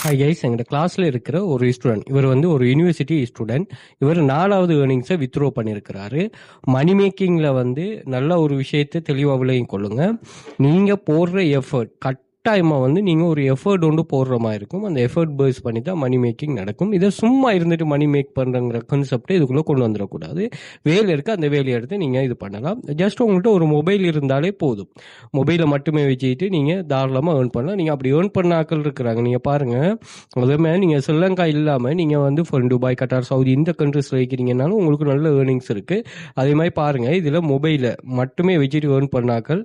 Hi guys, எங்களோட கிளாஸ்ல இருக்கிற ஒரு ஸ்டூடெண்ட். இவர் வந்து ஒரு யூனிவர்சிட்டி ஸ்டூடெண்ட். இவர் 4வது ஏர்னிங்ஸை வித்ட்ரோ பண்ணியிருக்கிறாரு. மணி மேக்கிங்கில் வந்து நல்ல ஒரு விஷயத்தை தெளிவாக விளங்கிக் கொள்ளுங்க. நீங்கள் போடுற எஃபர்ட் கட்டாயமாக வந்து நீங்கள் ஒரு எஃபர்ட் ஒன்று போடுற மாதிரி இருக்கும். அந்த எஃபர்ட் பேஸ் பண்ணி தான் மணி மேக்கிங் நடக்கும். இதை சும்மா இருந்துட்டு மணி மேக் பண்ணுறங்கிற கான்செப்டை இதுக்குள்ளே கொண்டு வந்துடக்கூடாது. வேலை இருக்குது, அந்த வேலையை எடுத்து நீங்கள் இது பண்ணலாம். ஜஸ்ட் உங்கள்கிட்ட ஒரு மொபைல் இருந்தாலே போதும். மொபைலை மட்டுமே வச்சுக்கிட்டு நீங்கள் தாராளமாக ஏர்ன் பண்ணலாம். நீங்கள் அப்படி ஏர்ன் பண்ண ஆட்கள் இருக்கிறாங்க. நீங்கள் பாருங்கள், அதே மாதிரி நீங்கள் ஸ்ரீலங்கா இல்லாமல் நீங்கள் வந்து துபாய், கட்டார், சவுதி இந்த கண்ட்ரிஸில் வைக்கிறீங்கனாலும் உங்களுக்கு நல்ல ஏர்னிங்ஸ் இருக்குது. அதே மாதிரி பாருங்கள், இதில் மொபைலை மட்டுமே வச்சுட்டு ஏர்ன் பண்ணாக்கள்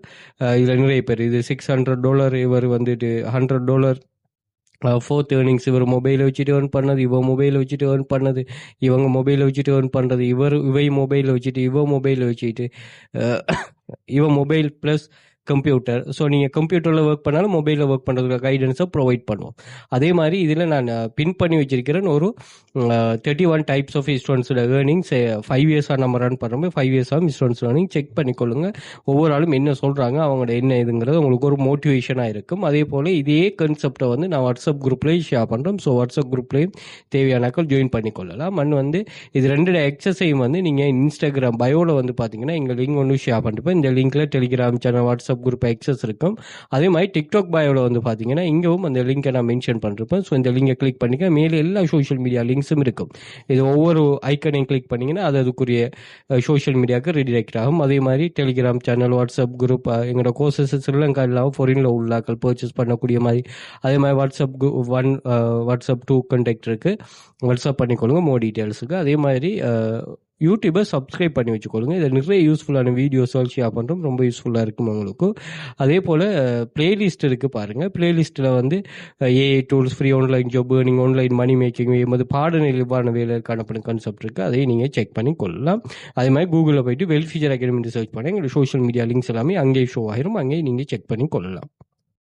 இதில் நிறைய பேர். இது $600 இவர் வந்துட்டு $100 ஃபோர்த் ஏர்னிங்ஸ். இவர் மொபைலை வச்சுட்டு ஏர்ன் பண்ணது, இவன் மொபைலை வச்சுட்டு ஏர்ன் பண்ணது, இவங்க மொபைலை வச்சுட்டு ஏர்ன் பண்ணுறது, இவை மொபைலை வச்சுட்டு இவன் மொபைலை வச்சுட்டு இவன் மொபைல் ப்ளஸ் கம்ப்யூட்டர். ஸோ நீங்கள் கம்ப்யூட்டரில் ஒர்க் பண்ணாலும் மொபைலில் ஒர்க் பண்ணுறதுக்கு கைடன்ஸை ப்ரொவைட் பண்ணுவோம். அதே மாதிரி இதில் நான் பின் பண்ணி வச்சிருக்கிறேன் ஒரு 31 டைப்ஸ் ஆஃப் ஸ்டூடெண்ட்ஸோட ஏர்னிங்ஸ். 5 இயர்ஸாக நம்ம ரன் பண்ணுறோம். 5 இயர்ஸாக ஸ்டூடெண்ட்ஸ் ஏர்னிங் செக் பண்ணிக்கொள்ளுங்க. ஒவ்வொரு ஆளும் என்ன சொல்கிறாங்க, அவங்களோட என்ன இதுங்கிறது உங்களுக்கு ஒரு மோட்டிவேஷனாக இருக்கும். அதே போல் இதே கான்செப்டை வந்து நான் வாட்ஸ்அப் குரூப்லேயும் ஷேர் பண்ணுறோம். ஸோ வாட்ஸ்அப் குரூப்லேயும் தேவையானாக்கள் ஜாயின் பண்ணிக்கொள்ளலாம். வந்து இது 2 எக்ஸசையும் வந்து நீங்கள் இன்ஸ்டாகிராம் பயோவில் வந்து பார்த்தீங்கன்னா எங்கள் லிங்க் ஒன்று ஷேர் பண்ணிப்போம். இந்த லிங்க்கில் Telegram channel, WhatsApp group access இருக்கும். அதே மாதிரி டிக்டாக் பயோவில் வந்து பார்த்தீங்கன்னா இங்கவும் அந்த லிங்கை நான் மென்ஷன் பண்ணிருப்பேன். ஸோ இந்த லிங்கை கிளிக் பண்ணிக்க மேலே எல்லா சோஷியல் மீடியா லிங்க்ஸும் இருக்கும். இது ஒவ்வொரு ஐக்கனையும் கிளிக் பண்ணிங்கன்னா அது அதுக்குரிய சோஷியல் மீடியாவுக்கு ரீடைரக்ட் ஆகும். அதே மாதிரி டெலிகிராம் சேனல், வாட்ஸ்அப் குரூப், எங்களோட கோர்சஸ் ஸ்ரீலங்கா இல்லாமல் ஃபாரினில் உள்ளாக்கள் பர்ச்சேஸ் பண்ணக்கூடிய மாதிரி. அதே மாதிரி வாட்ஸ்அப் 1, வாட்ஸ்அப் 2 கான்டாக்ட் இருக்குது. வாட்ஸ்அப் பண்ணிக்கொள்ளுங்க மோர் டீட்டெயில்ஸுக்கு. அதே மாதிரி யூடியூபை சப்ஸ்கிரைப் பண்ணி வச்சுக்கொள்ளுங்க. இதில் நிறைய யூஸ்ஃபுல்லான வீடியோஸ் ஷேர் பண்ணுறோம். ரொம்ப யூஸ்ஃபுல்லாக இருக்கும் உங்களுக்கு. அதே போல் பிளேலிஸ்ட் இருக்குது பாருங்கள். பிளேலிஸ்ட்டில் வந்து AI tools, free online job, நீங்கள் ஆன்லைன் மணி மேக்கிங், பாடநிலைவான வேலை காணப்படும் கான்செப்ட் இருக்குது. அதையும் நீங்கள் செக் பண்ணி கொள்ளலாம். அதே மாதிரி கூகுளில் போயிட்டு வெல்ஃபியர் அகாடமி சர்ச் பண்ணி எங்களோட சோஷியல் மீடியா லிங்க்ஸ் எல்லாமே அங்கேயே ஷோ ஆகிரும். அங்கேயே நீங்கள் செக் பண்ணி கொள்ளலாம்.